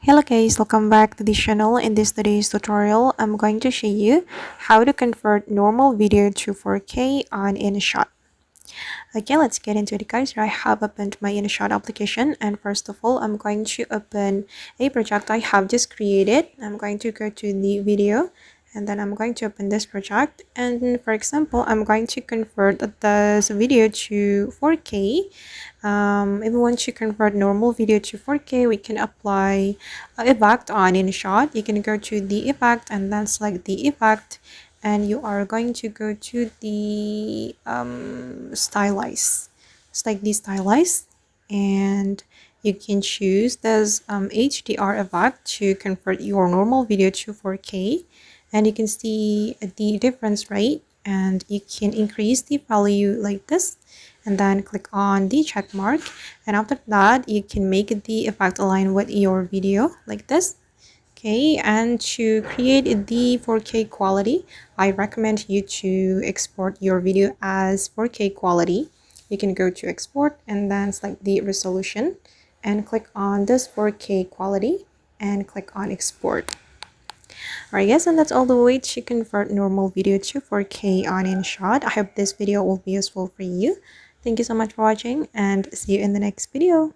Hello guys, welcome back to this channel. In this today's tutorial, I'm going to show you how to convert normal video to 4K on Inshot. Okay, let's get into it guys. I have opened my Inshot application, and first of all, I'm going to open a project I have just created. I'm going to go to the video, and then I'm going to open this project, and for example, I'm going to convert this video to 4K. If we want to convert normal video to 4K, we can apply effect on Inshot. You can go to the effect and then select the effect, and you are going to go to the stylize. Select the stylize, and you can choose this HDR effect to convert your normal video to 4K, and you can see the difference, right? And you can increase the value like this, and then click on the check mark, and after that you can make the effect align with your video like this. Okay, and to create the 4K quality, I recommend you to export your video as 4K quality. You can go to export and then select the resolution and click on this 4K quality and click on export. Alright guys, and that's all the way to convert normal video to 4K on Inshot. I hope this video will be useful for you. Thank you so much for watching, and see you in the next video.